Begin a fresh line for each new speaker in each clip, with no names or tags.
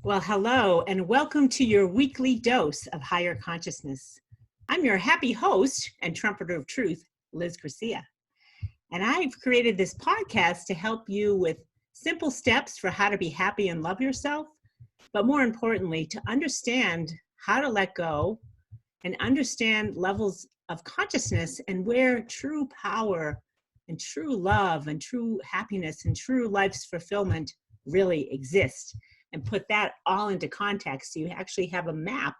Well, hello, and welcome to your weekly dose of higher consciousness. I'm your happy host and trumpeter of truth, Liz Gracia. And I've created this podcast to help you with simple steps for how to be happy and love yourself, but more importantly, to understand how to let go and understand levels of consciousness and where true power and true love and true happiness and true life's fulfillment really exist, and put that all into context so you actually have a map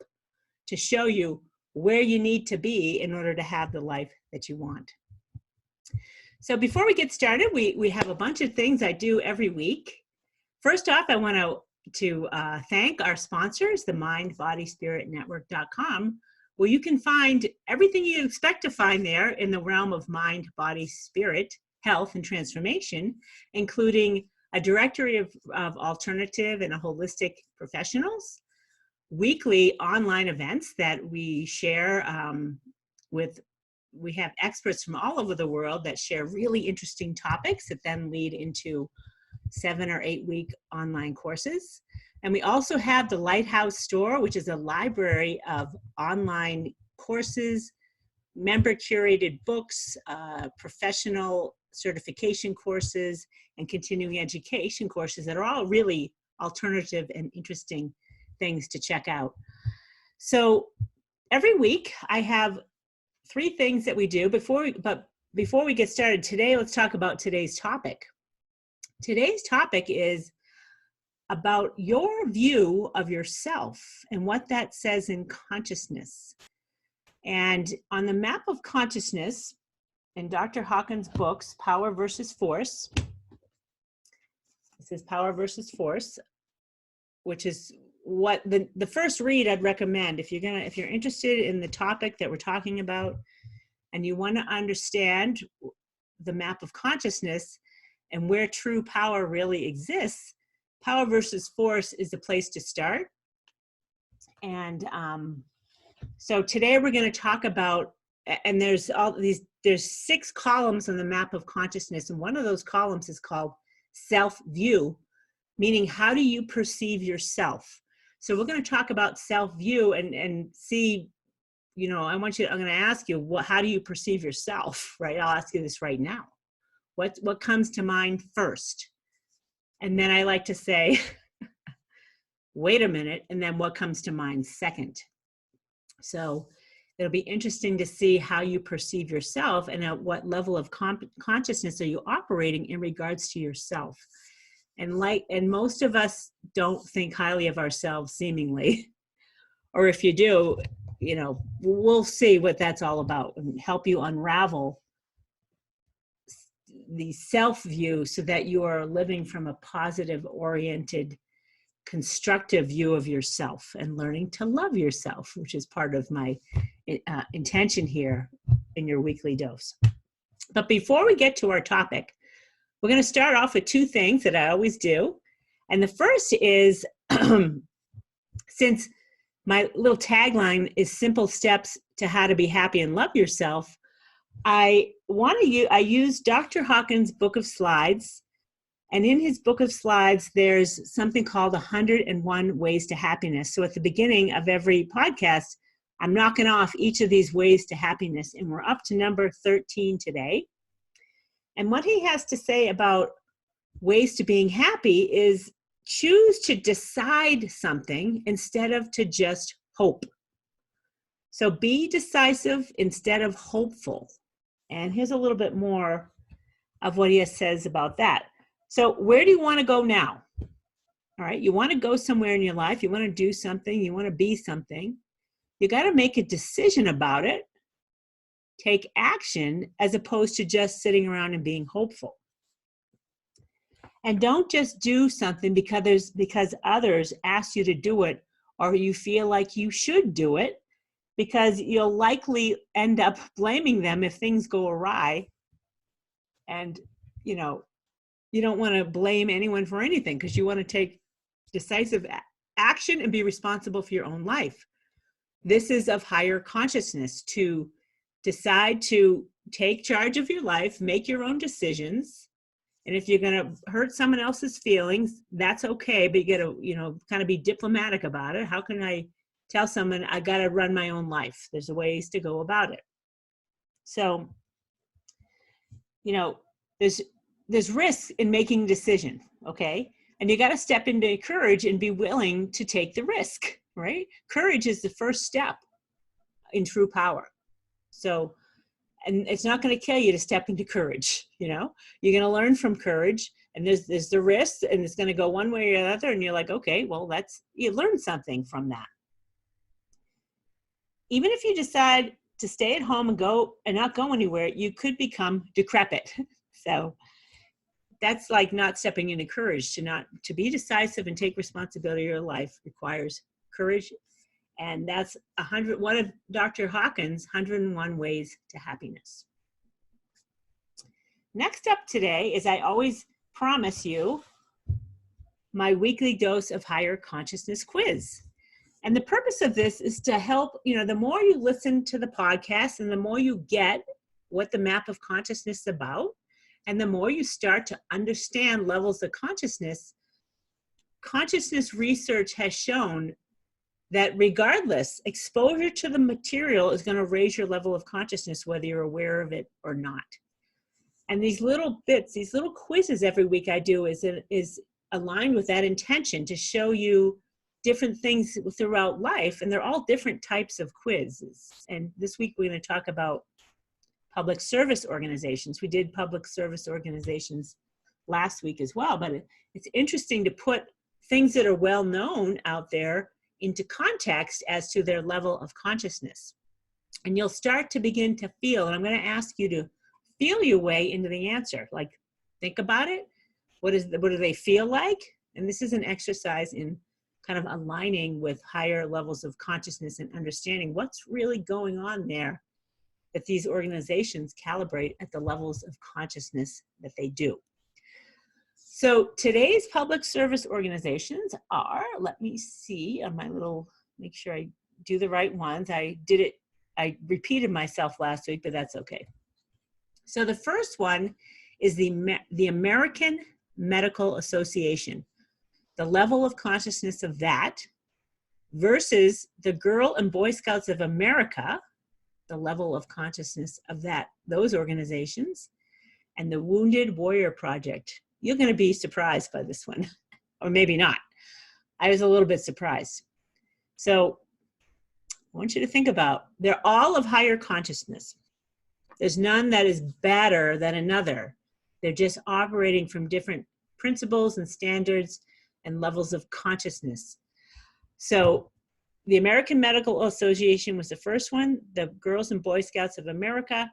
to show you where you need to be in order to have the life that you want. So before we get started, we have a bunch of things I do every week. First off, I want to thank our sponsors, the mindbodyspiritnetwork.com, where you can find everything you expect to find there in the realm of mind, body, spirit, health, and transformation, including a directory of alternative and holistic professionals, weekly online events that we share we have experts from all over the world that share really interesting topics that then lead into 7 or 8 week online courses. And we also have the Lighthouse Store, which is a library of online courses, member curated books, professional certification courses, and continuing education courses that are all really alternative and interesting things to check out. So every week I have 3 things that we do. Before we get started today, let's talk about today's topic. Today's topic is about your view of yourself and what that says in consciousness. And on the map of consciousness in Dr. Hawkins' books, Power versus Force, this is Power versus Force, which is what the first read I'd recommend if you're interested in the topic that we're talking about and you want to understand the map of consciousness and where true power really exists. Power versus Force is the place to start. And so today we're going to talk about, and there's 6 columns on the map of consciousness, and one of those columns is called self-view, meaning how do you perceive yourself? So we're going to talk about self-view and see, I'm going to ask you, how do you perceive yourself, right? I'll ask you this right now. What comes to mind first? And then I like to say, wait a minute, and then what comes to mind second? So it'll be interesting to see how you perceive yourself and at what level of consciousness are you operating in regards to yourself. And most of us don't think highly of ourselves, seemingly. Or if you do, we'll see what that's all about and help you unravel the self-view so that you are living from a positive-oriented, constructive view of yourself and learning to love yourself, which is part of my intention here in your weekly dose. But before we get to our topic, we're going to start off with 2 things that I always do. And the first is, since my little tagline is simple steps to how to be happy and love yourself, I use Dr. Hawkins' book of slides. And in his book of slides, there's something called 101 Ways to Happiness. So at the beginning of every podcast, I'm knocking off each of these ways to happiness. And we're up to number 13 today. And what he has to say about ways to being happy is choose to decide something instead of to just hope. So be decisive instead of hopeful. And here's a little bit more of what he says about that. So where do you want to go now? All right, you want to go somewhere in your life. You want to do something. You want to be something. You got to make a decision about it. Take action as opposed to just sitting around and being hopeful. And don't just do something because others ask you to do it or you feel like you should do it, because you'll likely end up blaming them if things go awry. And, you don't want to blame anyone for anything because you want to take decisive action and be responsible for your own life. This is of higher consciousness, to decide to take charge of your life, make your own decisions, And if you're going to hurt someone else's feelings, that's okay, but you got to, you know, kind of be diplomatic about it. How can I tell someone I got to run my own life? There's ways to go about it. So, you know, there's risks in making a decision, okay? And you got to step into courage and be willing to take the risk, right? Courage is the first step in true power. So, and it's not going to kill you to step into courage, you know? You're going to learn from courage, and there's the risk, and it's going to go one way or the other, and you're like, okay, well, you learn something from that. Even if you decide to stay at home and not go anywhere, you could become decrepit. So that's like not stepping into courage. To be decisive and take responsibility of your life requires courage. And that's one of Dr. Hawkins' 101 Ways to Happiness. Next up today is, I always promise you, my weekly dose of higher consciousness quiz. And the purpose of this is to help, you know, the more you listen to the podcast and the more you get what the map of consciousness is about, and the more you start to understand levels of consciousness research has shown that regardless, exposure to the material is going to raise your level of consciousness, whether you're aware of it or not. And these little bits, these little quizzes every week I do is aligned with that intention to show you different things throughout life. And they're all different types of quizzes. And this week we're going to talk about public service organizations. We did public service organizations last week as well, but it's interesting to put things that are well known out there into context as to their level of consciousness. And you'll start to begin to feel, and I'm going to ask you to feel your way into the answer. Like, think about it. What do they feel like? And this is an exercise in kind of aligning with higher levels of consciousness and understanding what's really going on there, that these organizations calibrate at the levels of consciousness that they do. So today's public service organizations are, let me see on my little, make sure I do the right ones. I repeated myself last week, but that's okay. So the first one is the American Medical Association, the level of consciousness of that, versus the Girl and Boy Scouts of America, the level of consciousness of those organizations, and the Wounded Warrior Project. You're going to be surprised by this one, or maybe not. I was a little bit surprised. So I want you to think about, they're all of higher consciousness. There's none that is better than another. They're just operating from different principles and standards and levels of consciousness. So the American Medical Association was the first one, the Girls and Boy Scouts of America,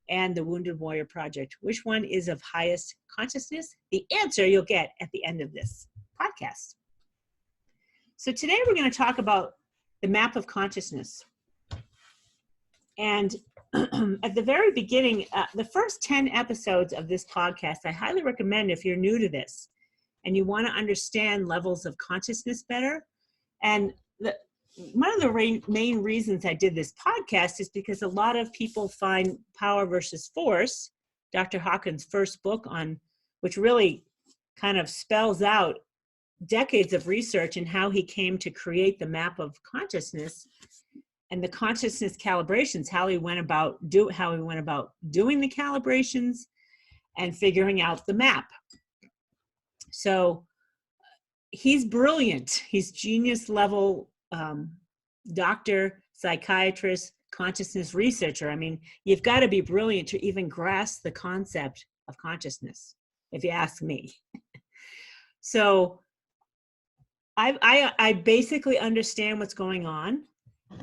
and the Wounded Warrior Project. Which one is of highest consciousness? The answer you'll get at the end of this podcast. So today we're going to talk about the map of consciousness. And at the very beginning, the first 10 episodes of this podcast, I highly recommend if you're new to this and you want to understand levels of consciousness better. And one of the main reasons I did this podcast is because a lot of people find Power versus Force, Dr. Hawkins' first book which really kind of spells out decades of research and how he came to create the map of consciousness and the consciousness calibrations, how he went about doing the calibrations and figuring out the map. So he's brilliant. He's genius level doctor, psychiatrist, consciousness researcher. I mean, you've got to be brilliant to even grasp the concept of consciousness, if you ask me. So I basically understand what's going on.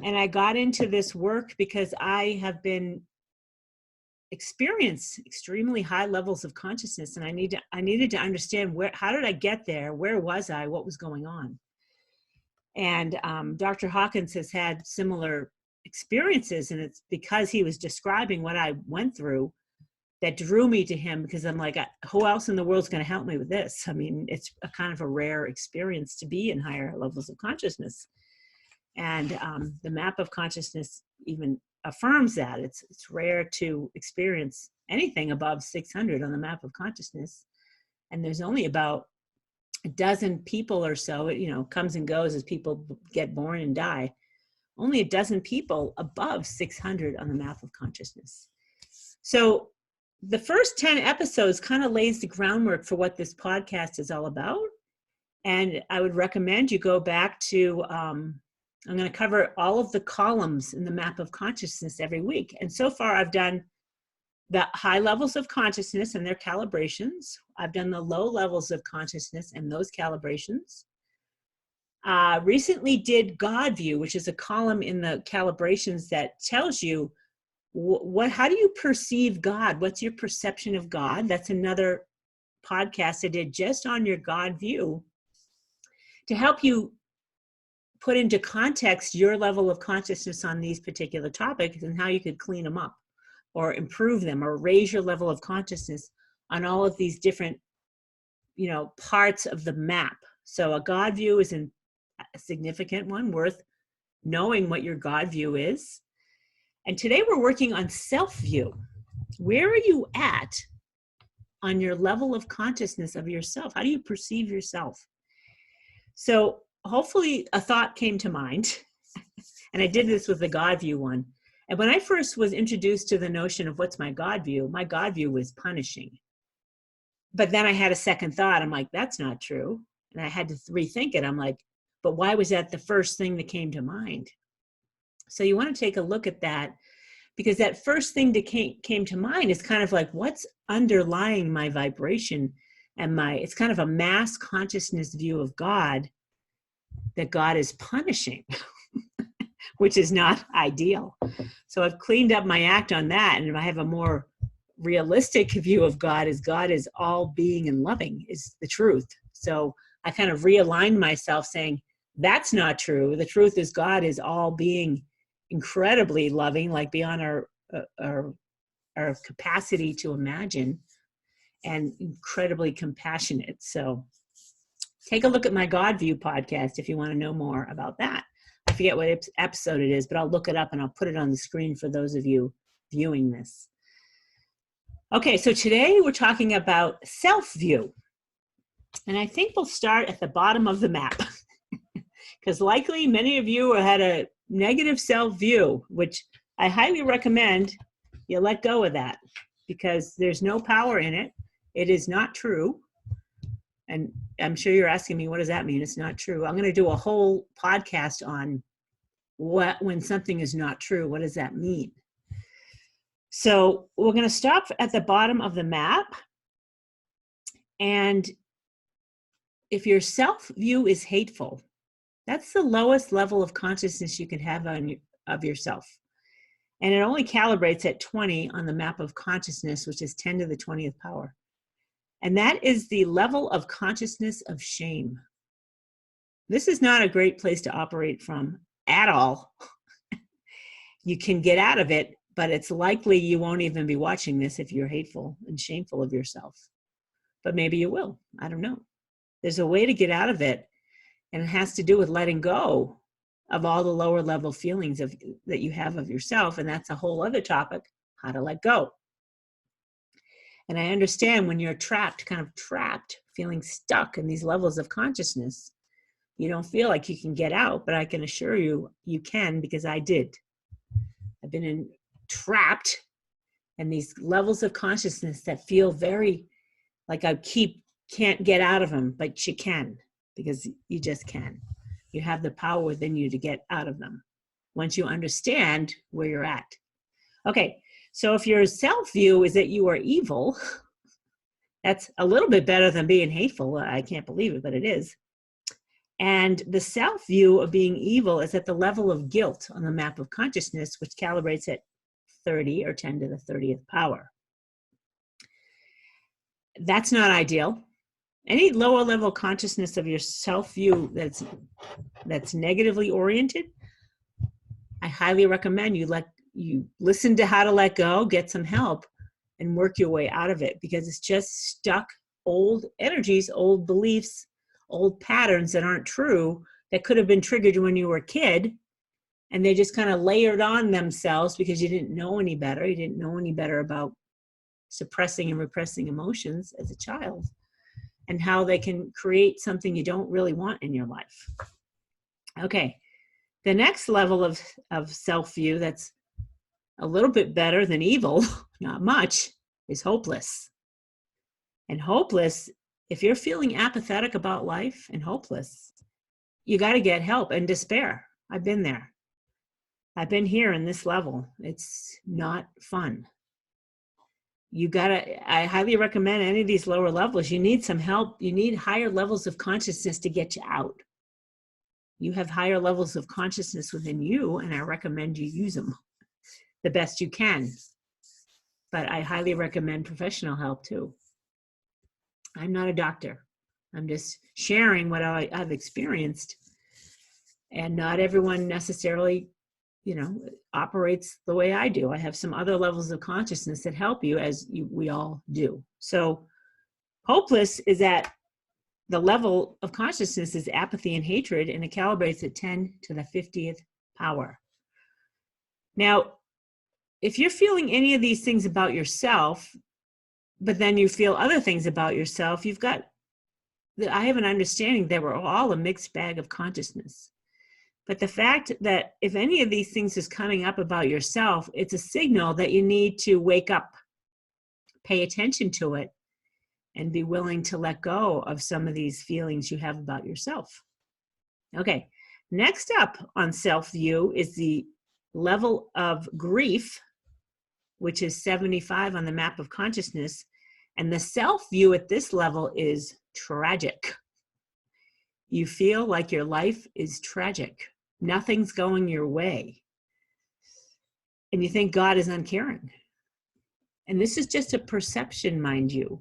And I got into this work because I have been experienced extremely high levels of consciousness. And I needed to understand how did I get there? Where was I? What was going on? And Dr. Hawkins has had similar experiences, and it's because he was describing what I went through that drew me to him, because I'm like, who else in the world is going to help me with this? I mean, it's a kind of a rare experience to be in higher levels of consciousness. And the map of consciousness even affirms that. It's rare to experience anything above 600 on the map of consciousness. And there's only about a dozen people or so, it comes and goes as people get born and die. Only a dozen people above 600 on the map of consciousness. So the first 10 episodes kind of lays the groundwork for what this podcast is all about. And I would recommend you go back to, I'm going to cover all of the columns in the map of consciousness every week. And so far I've done the high levels of consciousness and their calibrations. I've done the low levels of consciousness and those calibrations. Recently did God view, which is a column in the calibrations that tells you how do you perceive God? What's your perception of God? That's another podcast I did just on your God view to help you put into context your level of consciousness on these particular topics and how you could clean them up or improve them or raise your level of consciousness on all of these different, parts of the map. So a God view is a significant one, worth knowing what your God view is. And today we're working on self-view. Where are you at on your level of consciousness of yourself? How do you perceive yourself? So hopefully a thought came to mind, and I did this with the God view one. And when I first was introduced to the notion of what's my God view was punishing. But then I had a second thought. I'm like, that's not true. And I had to rethink it. I'm like, but why was that the first thing that came to mind? So you want to take a look at that, because that first thing that came to mind is kind of like what's underlying my vibration and it's kind of a mass consciousness view of God, that God is punishing, which is not ideal. So I've cleaned up my act on that, and I have a more realistic view of God is all being and loving is the truth. So I kind of realigned myself saying, that's not true. The truth is God is all being incredibly loving, like beyond our capacity to imagine, and incredibly compassionate. So take a look at my God View podcast if you want to know more about that. I forget what episode it is, but I'll look it up and I'll put it on the screen for those of you viewing this. Okay, so today we're talking about self-view. And I think we'll start at the bottom of the map, because likely many of you had a negative self-view, which I highly recommend you let go of that, because there's no power in it. It is not true. And I'm sure you're asking me, what does that mean? It's not true. I'm going to do a whole podcast on when something is not true, what does that mean? So we're going to stop at the bottom of the map. And if your self-view is hateful, that's the lowest level of consciousness you can have of yourself. And it only calibrates at 20 on the map of consciousness, which is 10 to the 20th power. And that is the level of consciousness of shame. This is not a great place to operate from at all. You can get out of it, but it's likely you won't even be watching this if you're hateful and shameful of yourself. But maybe you will. I don't know. There's a way to get out of it, and it has to do with letting go of all the lower level feelings that you have of yourself. And that's a whole other topic, how to let go. And I understand when you're trapped, feeling stuck in these levels of consciousness, you don't feel like you can get out, but I can assure you, you can, because I did. I've been trapped in these levels of consciousness that feel very like I can't get out of them, but you can, because you just can. You have the power within you to get out of them once you understand where you're at. Okay, so if your self-view is that you are evil, that's a little bit better than being hateful. I can't believe it, but it is. And the self-view of being evil is at the level of guilt on the map of consciousness, which calibrates at 30 or 10 to the 30th power. That's not ideal. Any lower level consciousness of your self-view that's negatively oriented, I highly recommend you listen to how to let go, get some help, and work your way out of it, because it's just stuck old energies, old beliefs, old patterns that aren't true, that could have been triggered when you were a kid, and they just kind of layered on themselves because you didn't know any better. You didn't know any better about suppressing and repressing emotions as a child. and how they can create something you don't really want in your life. Okay, the next level of self-view that's a little bit better than evil, not much, is hopeless. And hopeless, if you're feeling apathetic about life and hopeless, you got to get help. And despair, I've been there. I've been here in this level. It's not fun. I highly recommend any of these lower levels. You need some help. You need higher levels of consciousness to get you out. You have higher levels of consciousness within you, and I recommend you use them the best you can. But I highly recommend professional help too. I'm not a doctor. I'm just sharing what I've experienced. And not everyone necessarily, operates the way I do. I have some other levels of consciousness that help you, we all do. So hopeless is at the level of consciousness is apathy and hatred, and it calibrates at 10 to the 50th power. Now, if you're feeling any of these things about yourself, but then you feel other things about yourself, I have an understanding that we're all a mixed bag of consciousness. But the fact that if any of these things is coming up about yourself, it's a signal that you need to wake up, pay attention to it, and be willing to let go of some of these feelings you have about yourself. Okay, next up on self-view is the level of grief, which is 75 on the map of consciousness. And the self-view at this level is tragic. You feel like your life is tragic. Nothing's going your way. And you think God is uncaring. And this is just a perception, mind you.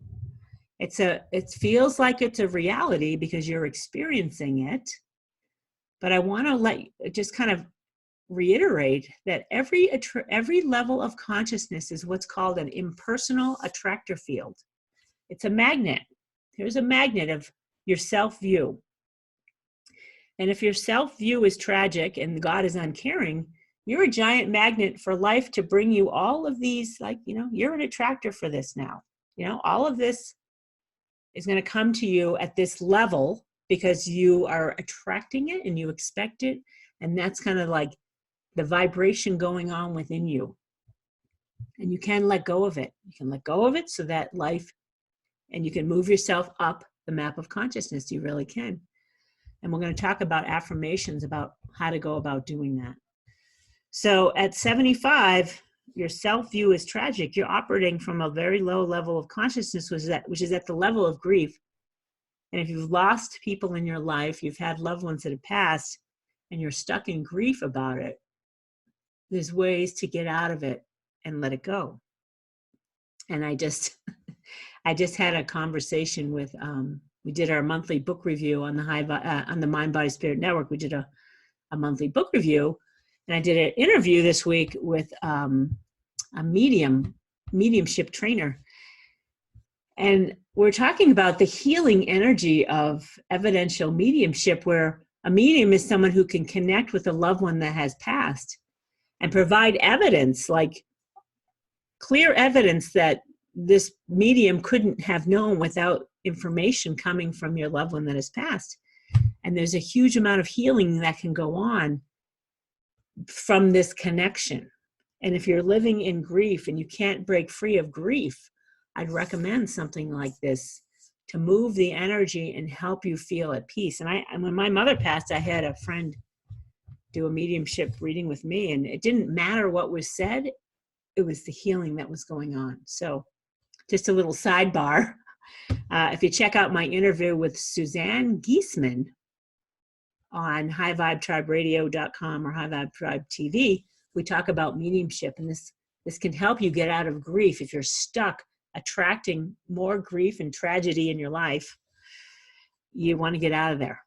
It feels like it's a reality because you're experiencing it. But I want to just kind of reiterate that every level of consciousness is what's called an impersonal attractor field. It's a magnet. There's a magnet of your self-view. And if your self-view is tragic and God is uncaring, you're a giant magnet for life to bring you all of these, you're an attractor for this now. All of this is going to come to you at this level because you are attracting it and you expect it. And that's kind of like the vibration going on within you. And you can let go of it. You can let go of it so that and you can move yourself up the map of consciousness. You really can. And we're going to talk about affirmations about how to go about doing that. So at 75, your self-view is tragic. You're operating from a very low level of consciousness, which is at the level of grief. And if you've lost people in your life, you've had loved ones that have passed, and you're stuck in grief about it, there's ways to get out of it and let it go. And I just had a conversation with, we did our monthly book review on the Mind, Body, Spirit Network. We did a monthly book review, and I did an interview this week with a mediumship trainer. And we're talking about the healing energy of evidential mediumship, where a medium is someone who can connect with a loved one that has passed and provide evidence, like clear evidence that this medium couldn't have known without information coming from your loved one that has passed. And there's a huge amount of healing that can go on from this connection. And if you're living in grief and you can't break free of grief, I'd recommend something like this to move the energy and help you feel at peace. And when my mother passed, I had a friend do a mediumship reading with me, and it didn't matter what was said. It was the healing that was going on. So just a little sidebar. If you check out my interview with Suzanne Giesman on highvibetriberadio.com or High Vibe Tribe TV, we talk about mediumship, and this can help you get out of grief. If you're stuck attracting more grief and tragedy in your life, you want to get out of there.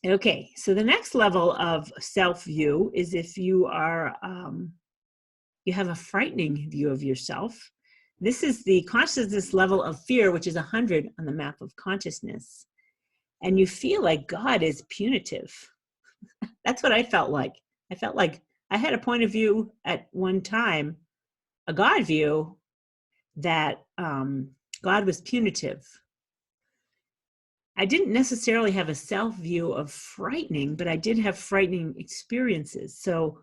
Okay, so the next level of self-view is if you are, you have a frightening view of yourself. This is the consciousness level of fear, which is 100 on the map of consciousness. And you feel like God is punitive. That's what I felt like. I felt like I had a point of view at one time, a God view, that God was punitive. I didn't necessarily have a self view of frightening, but I did have frightening experiences. So,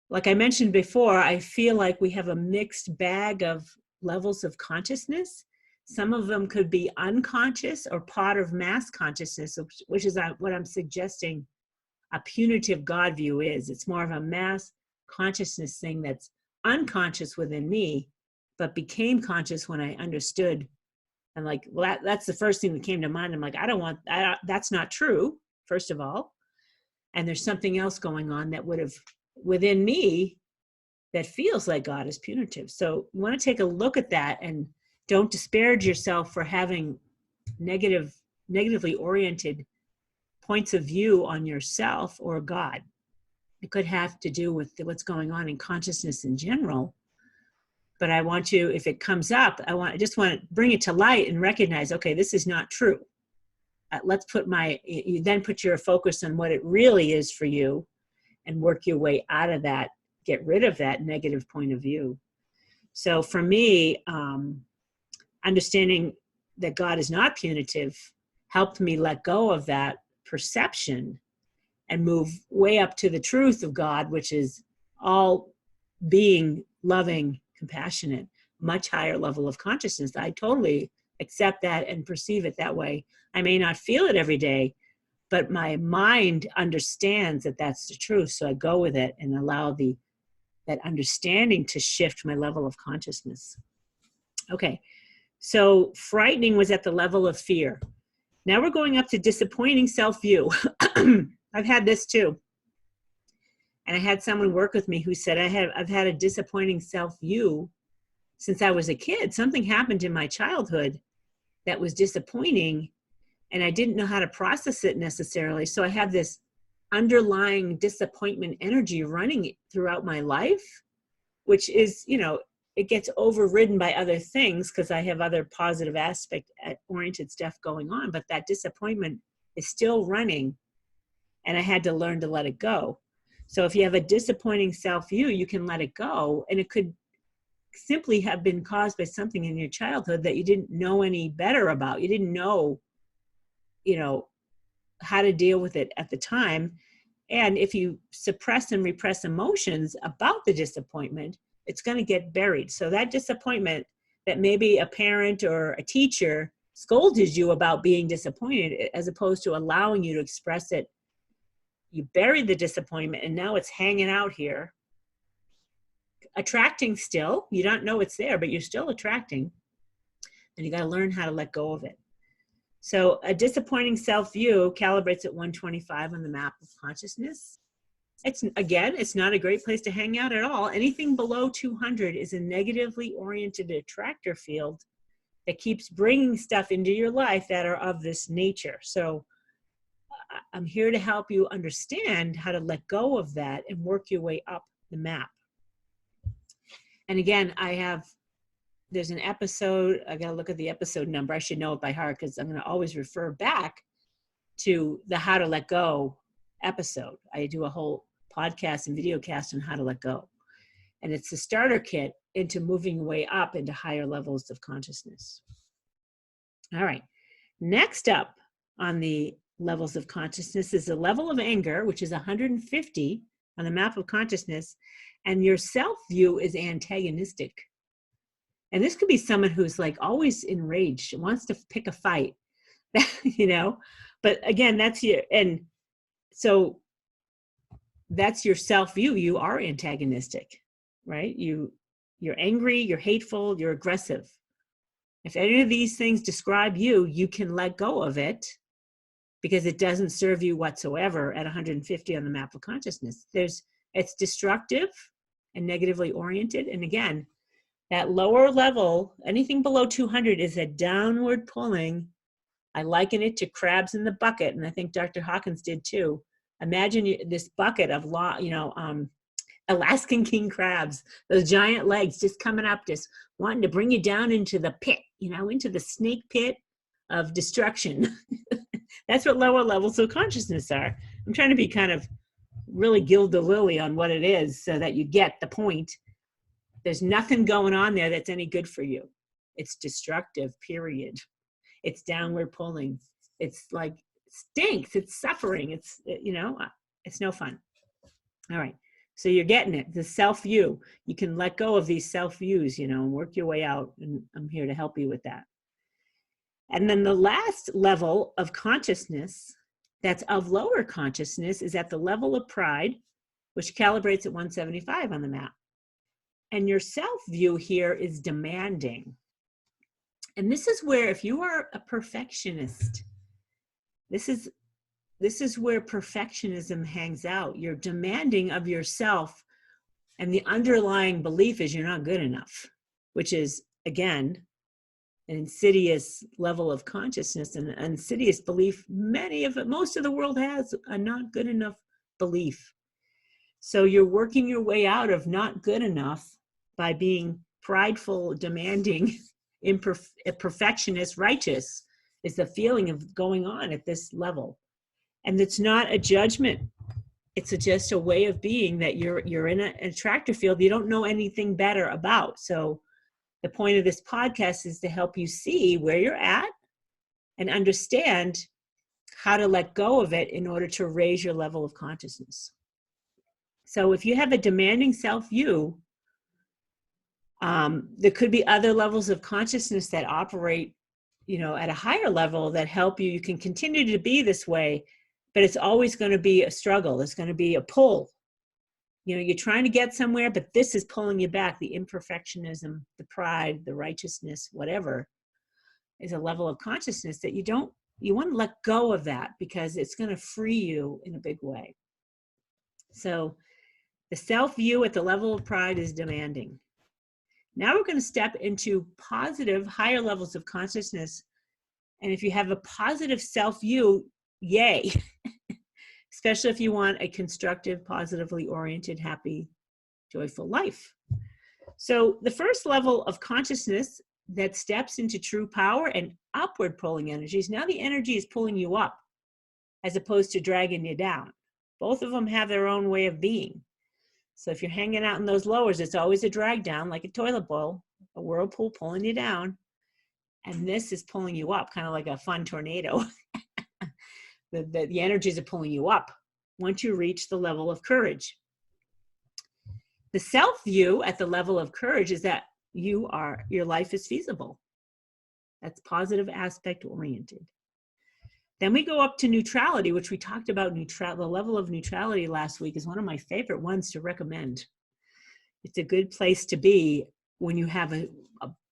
like I mentioned before, I feel like we have a mixed bag of levels of consciousness. Some of them could be unconscious or part of mass consciousness, which is what I'm suggesting a punitive God view is. It's more of a mass consciousness thing that's unconscious within me, but became conscious when I understood. And like, well, that's the first thing that came to mind. I'm like, that's not true, first of all. And there's something else going on that would have within me that feels like God is punitive. So you want to take a look at that and don't disparage yourself for having negatively oriented points of view on yourself or God. It could have to do with what's going on in consciousness in general. But I want you, if it comes up, I just want to bring it to light and recognize, okay, this is not true. You then put your focus on what it really is for you and work your way out of that, get rid of that negative point of view. So for me, understanding that God is not punitive helped me let go of that perception and move way up to the truth of God, which is all being, loving, compassionate, much higher level of consciousness. I totally accept that and perceive it that way. I may not feel it every day, but my mind understands that that's the truth. So I go with it and allow that understanding to shift my level of consciousness. Okay, so frightening was at the level of fear. Now we're going up to disappointing self-view. I've had this too. And I had someone work with me who said, I've had a disappointing self-view since I was a kid. Something happened in my childhood that was disappointing, and I didn't know how to process it necessarily. So I have this underlying disappointment energy running throughout my life, which is, it gets overridden by other things because I have other positive aspect-oriented stuff going on, but that disappointment is still running, and I had to learn to let it go. So if you have a disappointing self-view, you can let it go, and it could simply have been caused by something in your childhood that you didn't know any better about. You didn't know, how to deal with it at the time. And if you suppress and repress emotions about the disappointment, it's going to get buried. So that disappointment that maybe a parent or a teacher scolded you about being disappointed, as opposed to allowing you to express it, you buried the disappointment and now it's hanging out here, attracting still. You don't know it's there, but you're still attracting, and you got to learn how to let go of it. So a disappointing self-view calibrates at 125 on the map of consciousness. It's not a great place to hang out at all. Anything below 200 is a negatively oriented attractor field that keeps bringing stuff into your life that are of this nature. So I'm here to help you understand how to let go of that and work your way up the map. And again, there's an episode, I got to look at the episode number. I should know it by heart because I'm going to always refer back to the How to Let Go episode. I do a whole podcast and video cast on how to let go. And it's the starter kit into moving way up into higher levels of consciousness. All right. Next up on the levels of consciousness is the level of anger, which is 150 on the map of consciousness. And your self-view is antagonistic. And this could be someone who's like always enraged, wants to pick a fight, but again, that's your self-view. You are antagonistic, right? You're angry, you're hateful, you're aggressive. If any of these things describe you, you can let go of it because it doesn't serve you whatsoever at 150 on the map of consciousness. It's destructive and negatively oriented. And again, that lower level, anything below 200 is a downward pulling. I liken it to crabs in the bucket, and I think Dr. Hawkins did too. Imagine this bucket of Alaskan king crabs, those giant legs just coming up, just wanting to bring you down into the pit, into the snake pit of destruction. That's what lower levels of consciousness are. I'm trying to be kind of really gild the lily on what it is so that you get the point. There's nothing going on there that's any good for you. It's destructive, period. It's downward pulling. It's like stinks. It's suffering. It's, it's no fun. All right. So you're getting it. The self-view. You can let go of these self-views, and work your way out. And I'm here to help you with that. And then the last level of consciousness that's of lower consciousness is at the level of pride, which calibrates at 175 on the map. And your self-view here is demanding. And this is where, if you are a perfectionist, this is where perfectionism hangs out. You're demanding of yourself, and the underlying belief is you're not good enough, which is, again, an insidious level of consciousness and an insidious belief. Most of the world has a not good enough belief. So you're working your way out of not good enough by being prideful, demanding, perfectionist, righteous is the feeling of going on at this level. And it's not a judgment. It's just a way of being that you're in an attractor field you don't know anything better about. So the point of this podcast is to help you see where you're at and understand how to let go of it in order to raise your level of consciousness. So if you have a demanding self-view, there could be other levels of consciousness that operate, at a higher level that help you. You can continue to be this way, but it's always going to be a struggle. It's going to be a pull. You're trying to get somewhere, but this is pulling you back. The imperfectionism, the pride, the righteousness, whatever, is a level of consciousness that you want to let go of that because it's going to free you in a big way. So the self-view at the level of pride is demanding. Now we're going to step into positive, higher levels of consciousness. And if you have a positive self-view, yay. Especially if you want a constructive, positively oriented, happy, joyful life. So the first level of consciousness that steps into true power and upward pulling energies, now the energy is pulling you up as opposed to dragging you down. Both of them have their own way of being. So if you're hanging out in those lowers, it's always a drag down, like a toilet bowl, a whirlpool pulling you down. And this is pulling you up, kind of like a fun tornado. The energies are pulling you up once you reach the level of courage. The self-view at the level of courage is that your life is feasible. That's positive aspect oriented. Then we go up to neutrality, which we talked about. The level of neutrality last week is one of my favorite ones to recommend. It's a good place to be when you have a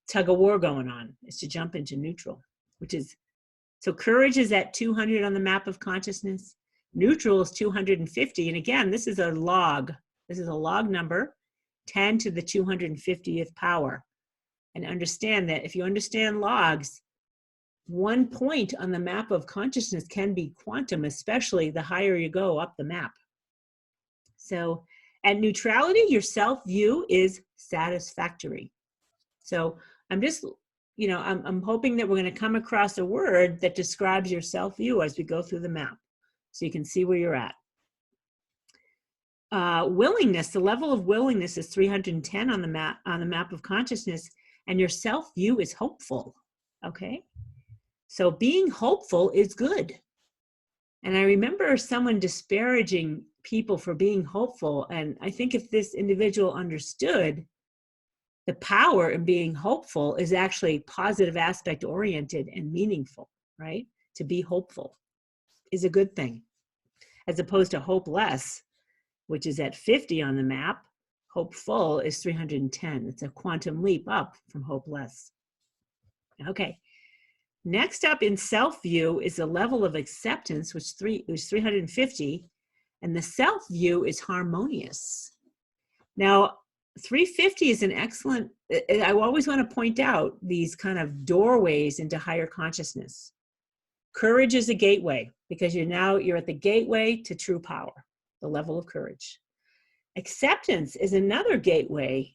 tug of war going on, is to jump into neutral, so courage is at 200 on the map of consciousness. Neutral is 250. And again, this is a log. This is a log number, 10 to the 250th power. And understand that if you understand logs, 1 point on the map of consciousness can be quantum, especially the higher you go up the map. So at neutrality, your self-view is satisfactory. So I'm just, I'm hoping that we're going to come across a word that describes your self-view as we go through the map, so you can see where you're at. Willingness, the level of willingness is 310 on the map of consciousness, and your self-view is hopeful. Okay, so being hopeful is good. And I remember someone disparaging people for being hopeful, and I think if this individual understood the power in being hopeful is actually positive aspect oriented and meaningful, right? To be hopeful is a good thing, as opposed to hopeless, which is at 50 on the map. Hopeful is 310. It's a quantum leap up from hopeless. Okay. Next up in self-view is the level of acceptance, which is 350, and the self-view is harmonious. Now, 350 is an excellent, I always want to point out these kind of doorways into higher consciousness. Courage is a gateway because you're at the gateway to true power, the level of courage. Acceptance is another gateway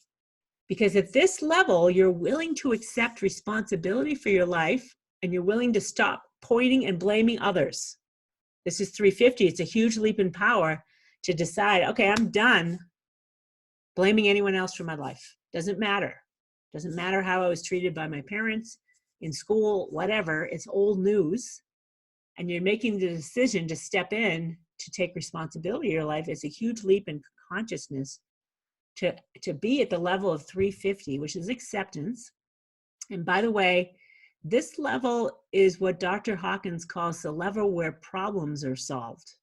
because at this level, you're willing to accept responsibility for your life and you're willing to stop pointing and blaming others. This is 350. It's a huge leap in power to decide, okay, I'm done blaming anyone else for my life. Doesn't matter. Doesn't matter how I was treated by my parents, in school, whatever. It's old news. and you're making the decision to step in to take responsibility of your life, it's a huge leap in consciousness to be at the level of 350, which is acceptance. And by the way, this level is what Dr. Hawkins calls the level where problems are solved.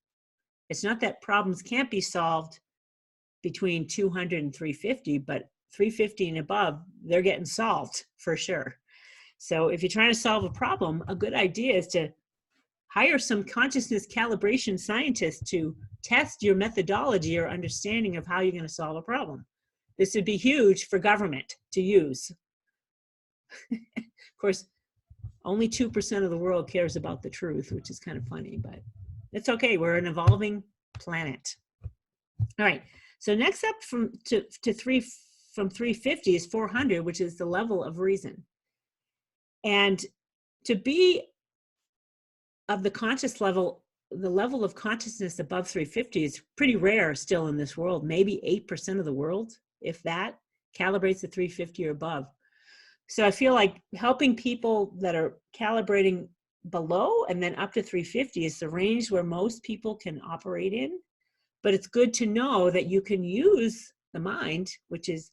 It's not that problems can't be solved between 200 and 350, but 350 and above, they're getting solved for sure. So if you're trying to solve a problem, a good idea is to hire some consciousness calibration scientists to test your methodology or understanding of how you're going to solve a problem. This would be huge for government to use. Of course, only 2% of the world cares about the truth, which is kind of funny, but it's okay. We're an evolving planet. All right. So next up from 350 is 400, which is the level of reason. And to be of the conscious level, the level of consciousness above 350 is pretty rare still in this world. Maybe 8% of the world, if that, calibrates at 350 or above. So I feel like helping people that are calibrating below and then up to 350 is the range where most people can operate in. But it's good to know that you can use the mind, which is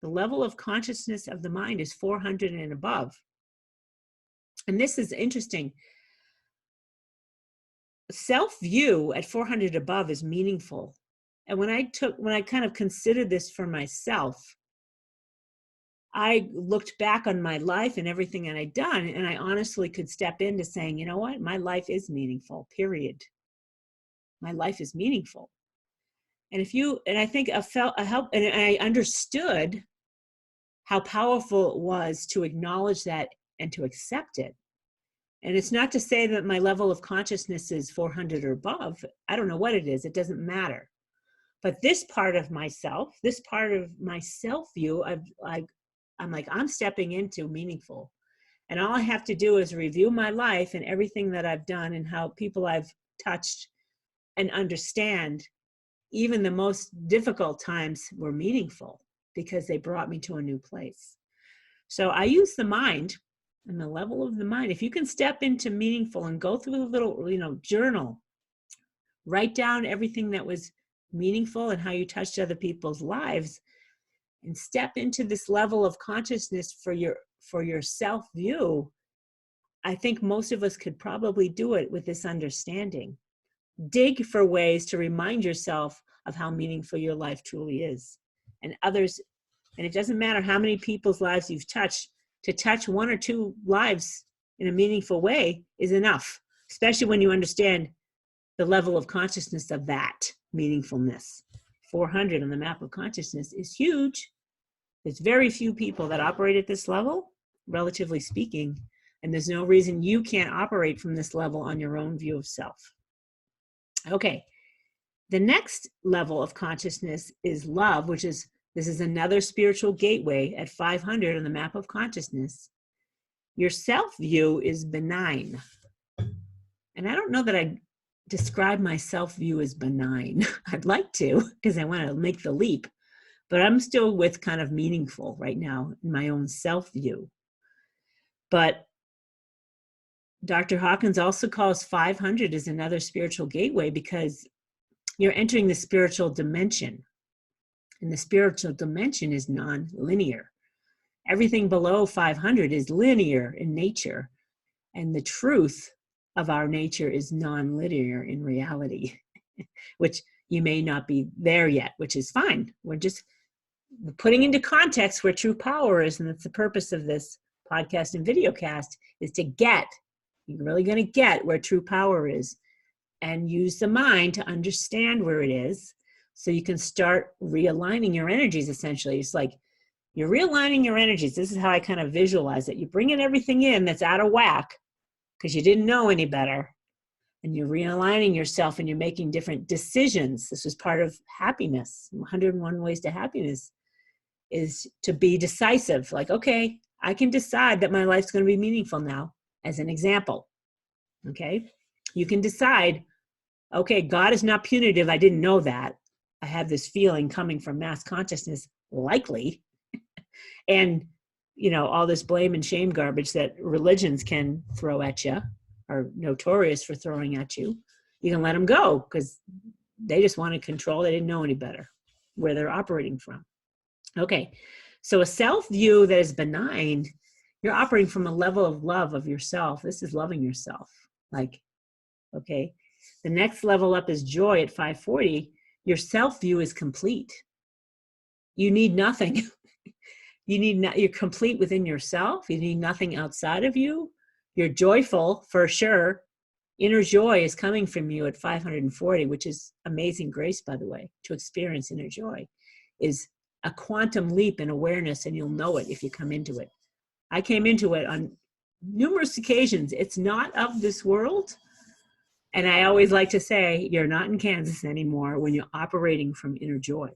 the level of consciousness of the mind is 400 and above. And this is interesting. Self-view at 400 above is meaningful. And when I kind of considered this for myself, I looked back on my life and everything that I'd done, and I honestly could step into saying, you know what, my life is meaningful, period. My life is meaningful. And I think I understood how powerful it was to acknowledge that and to accept it. And it's not to say that my level of consciousness is 400 or above. I don't know what it is. It doesn't matter. But this part of myself, this part of my self-view, I'm like, I'm stepping into meaningful. And all I have to do is review my life and everything that I've done and how people I've touched and understand even the most difficult times were meaningful because they brought me to a new place. So I use the mind and the level of the mind. If you can step into meaningful and go through a little, journal, write down everything that was meaningful and how you touched other people's lives, and step into this level of consciousness for your self-view, I think most of us could probably do it with this understanding. Dig for ways to remind yourself of how meaningful your life truly is. And others, and it doesn't matter how many people's lives you've touched, to touch one or two lives in a meaningful way is enough, especially when you understand the level of consciousness of that meaningfulness. 400 on the map of consciousness is huge. There's very few people that operate at this level, relatively speaking, and there's no reason you can't operate from this level on your own view of self. Okay, the next level of consciousness is love, this is another spiritual gateway at 500 on the map of consciousness. Your self-view is benign. And I don't know that I describe my self-view as benign. I'd like to, because I want to make the leap, but I'm still with kind of meaningful right now in my own self-view. But Dr. Hawkins also calls 500 as another spiritual gateway because you're entering the spiritual dimension. And the spiritual dimension is non-linear. Everything below 500 is linear in nature. And the truth of our nature is non-linear in reality, which you may not be there yet, which is fine. We're just putting into context where true power is. And that's the purpose of this podcast and video cast, is to you're really going to get where true power is and use the mind to understand where it is so you can start realigning your energies, essentially. It's like you're realigning your energies. This is how I kind of visualize it. You're bringing everything in that's out of whack because you didn't know any better, and you're realigning yourself and you're making different decisions. This is part of happiness. 101 Ways to Happiness is to be decisive. Like, okay, I can decide that my life's going to be meaningful now, as an example. Okay? You can decide, okay, God is not punitive. I didn't know that. I have this feeling coming from mass consciousness, likely. And, all this blame and shame garbage that religions can throw at you. are notorious for throwing at you. You can let them go because they just want to control. They didn't know any better where they're operating from. Okay, so a self-view that is benign, you're operating from a level of love of yourself. This is loving yourself. Like, okay, the next level up is joy at 540. Your self-view is complete. You need nothing. You're complete within yourself. You need nothing outside of you. You're joyful for sure. Inner joy is coming from you at 540, which is amazing grace, by the way. To experience inner joy is a quantum leap in awareness, and you'll know it if you come into it. I came into it on numerous occasions. It's not of this world. And I always like to say, you're not in Kansas anymore when you're operating from inner joy.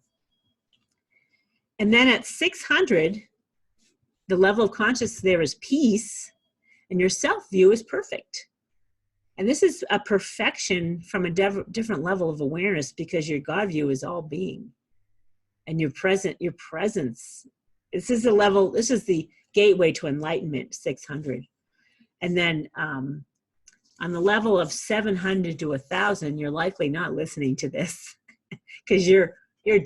And then at 600, the level of consciousness there is peace, and your self-view is perfect. And this is a perfection from a different level of awareness, because your God view is all being. And your presence. This is the gateway to enlightenment, 600. And then on the level of 700 to 1,000, you're likely not listening to this because you're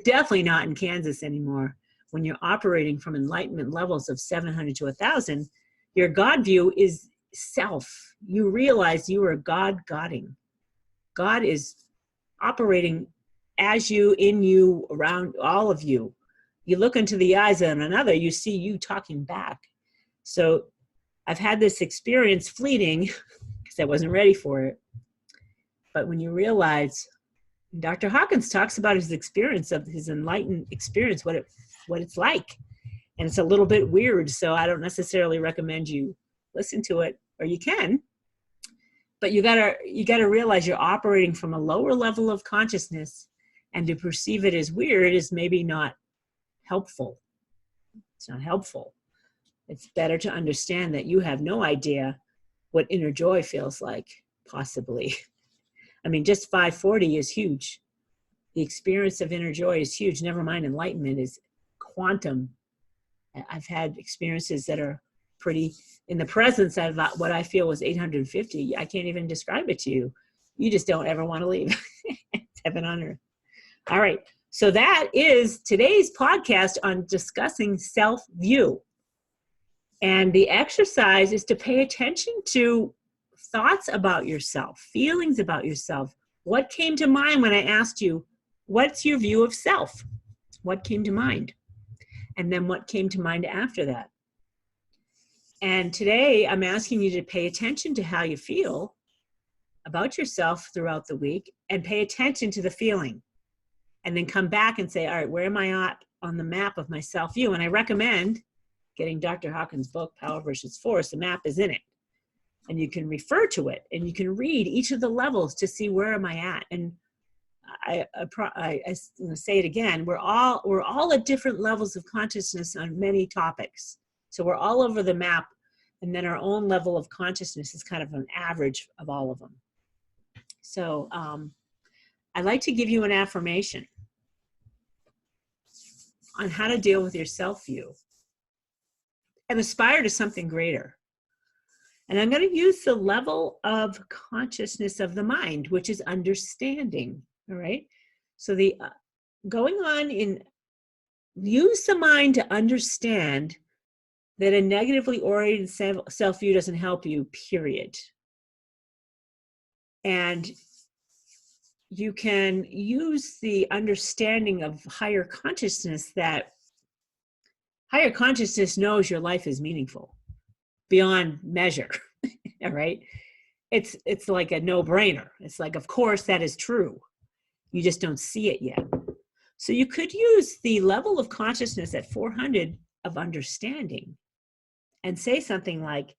definitely not in Kansas anymore. When you're operating from enlightenment levels of 700 to 1,000, your God view is self. You realize you are God-godding. God is operating as you, in you, around all of you. You look into the eyes of another, you see you talking back. So I've had this experience fleeting because I wasn't ready for it. But when you realize, Dr. Hawkins talks about his experience of his enlightened experience, what it's like. And it's a little bit weird, so I don't necessarily recommend you listen to it, or you can. But you gotta realize you're operating from a lower level of consciousness, and to perceive it as weird is maybe not helpful. It's not helpful. It's better to understand that you have no idea what inner joy feels like, possibly. I mean, just 540 is huge. The experience of inner joy is huge. Never mind enlightenment is quantum. I've had experiences that are pretty, in the presence of what I feel was 850. I can't even describe it to you. You just don't ever want to leave. It's heaven on earth. All right. So that is today's podcast on discussing self-view. And the exercise is to pay attention to thoughts about yourself, feelings about yourself. What came to mind when I asked you, what's your view of self? What came to mind? And then what came to mind after that? And today I'm asking you to pay attention to how you feel about yourself throughout the week, and pay attention to the feeling. And then come back and say, all right, where am I at on the map of my self-view? And I recommend getting Dr. Hawkins' book, Power versus Force. The map is in it. And you can refer to it, and you can read each of the levels to see where am I at. And I'm going to say it again. We're all at different levels of consciousness on many topics. So we're all over the map, and then our own level of consciousness is kind of an average of all of them. So I'd like to give you an affirmation on how to deal with your self-view and aspire to something greater. And I'm going to use the level of consciousness of the mind, which is understanding. All right. So the use the mind to understand that a negatively oriented self-view doesn't help you, period. And you can use the understanding of higher consciousness, that higher consciousness knows your life is meaningful beyond measure. All right. It's like a no-brainer. It's like, of course, that is true. You just don't see it yet. So you could use the level of consciousness at 400 of understanding and say something like,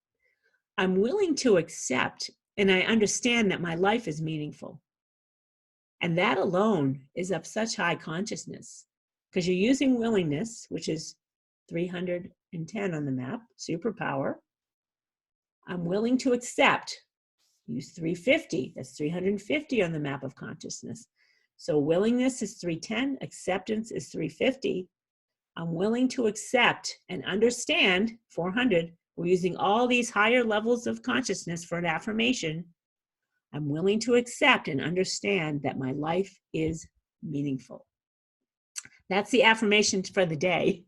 I'm willing to accept, and I understand that my life is meaningful. And that alone is of such high consciousness, because you're using willingness, which is 310 on the map, superpower. I'm willing to accept, use 350, that's 350 on the map of consciousness. So willingness is 310, acceptance is 350. I'm willing to accept and understand, 400, We're using all these higher levels of consciousness for an affirmation. I'm willing to accept and understand that my life is meaningful. That's the affirmation for the day.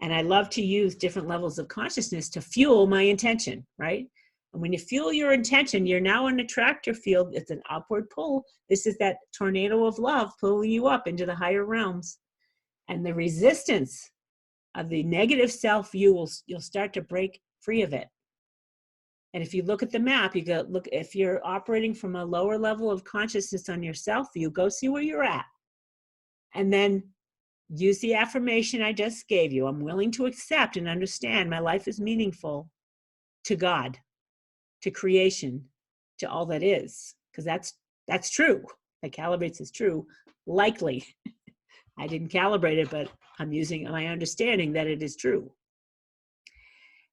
And I love to use different levels of consciousness to fuel my intention, right? And when you fuel your intention, you're now in a tractor field. It's an upward pull. This is that tornado of love pulling you up into the higher realms. And the resistance of the negative self-view, you'll start to break free of it. And if you look at the map, you go, look, if you're operating from a lower level of consciousness on your self-view, go see where you're at. And then use the affirmation I just gave you. I'm willing to accept and understand my life is meaningful to God, to creation, to all that is. Because that's true. That calibrates is true. Likely. I didn't calibrate it, but I'm using my understanding that it is true.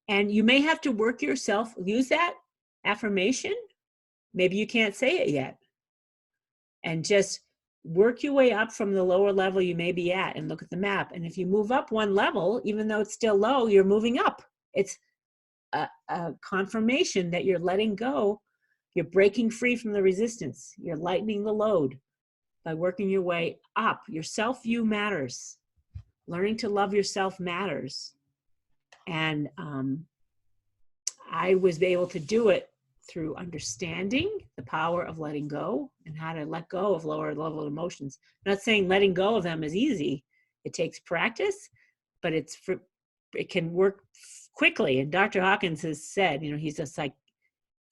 And you may have to work yourself, use that affirmation. Maybe you can't say it yet. And just work your way up from the lower level you may be at and look at the map. And if you move up one level, even though it's still low, you're moving up. It's a confirmation that you're letting go. You're breaking free from the resistance. You're lightening the load by working your way up. Your self-view matters. Learning to love yourself matters. And I was able to do it through understanding the power of letting go and how to let go of lower level emotions. I'm not saying letting go of them is easy. It takes practice, but it can work quickly. And Dr. Hawkins has said, you know, he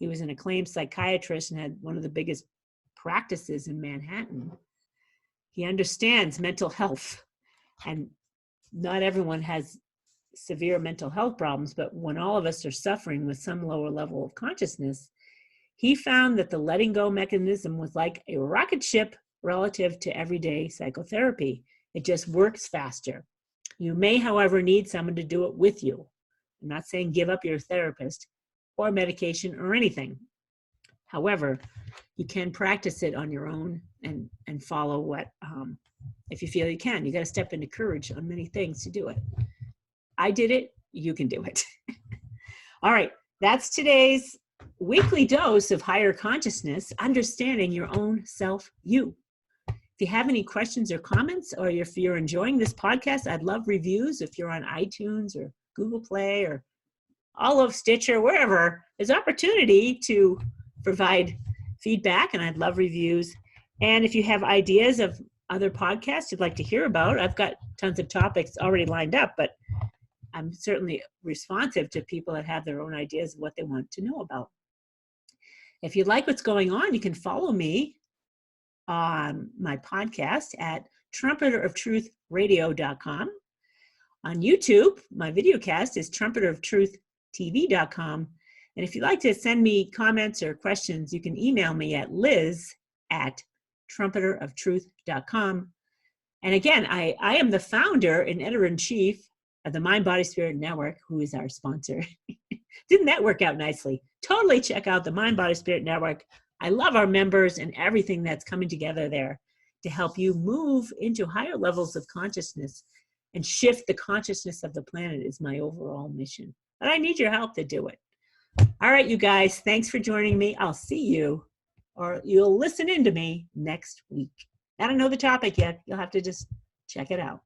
was an acclaimed psychiatrist and had one of the biggest practices in Manhattan. He understands mental health, and not everyone has severe mental health problems, but when all of us are suffering with some lower level of consciousness, he found that the letting go mechanism was like a rocket ship relative to everyday psychotherapy. It just works faster. You may, however, need someone to do it with you. I'm not saying give up your therapist or medication or anything. However, you can practice it on your own and follow what, if you feel you can. You got to step into courage on many things to do it. I did it, you can do it. All right, that's today's weekly dose of higher consciousness, understanding your own self-you. If you have any questions or comments, or if you're enjoying this podcast, I'd love reviews. If you're on iTunes or Google Play or all of Stitcher, wherever, there's opportunity to provide feedback, and I'd love reviews. And if you have ideas of other podcasts you'd like to hear about, I've got tons of topics already lined up, but I'm certainly responsive to people that have their own ideas of what they want to know about. If you like what's going on, you can follow me on my podcast at trumpeteroftruthradio.com. On YouTube, my videocast is trumpeteroftruhtv.com. And if you'd like to send me comments or questions, you can email me at liz@trumpeteroftruth.com. And again, I am the founder and editor-in-chief of the Mind, Body, Spirit Network, who is our sponsor. Didn't that work out nicely? Totally check out the Mind, Body, Spirit Network. I love our members and everything that's coming together there to help you move into higher levels of consciousness and shift the consciousness of the planet is my overall mission. But I need your help to do it. All right, you guys, thanks for joining me. I'll see you, or you'll listen in to me next week. I don't know the topic yet. You'll have to just check it out.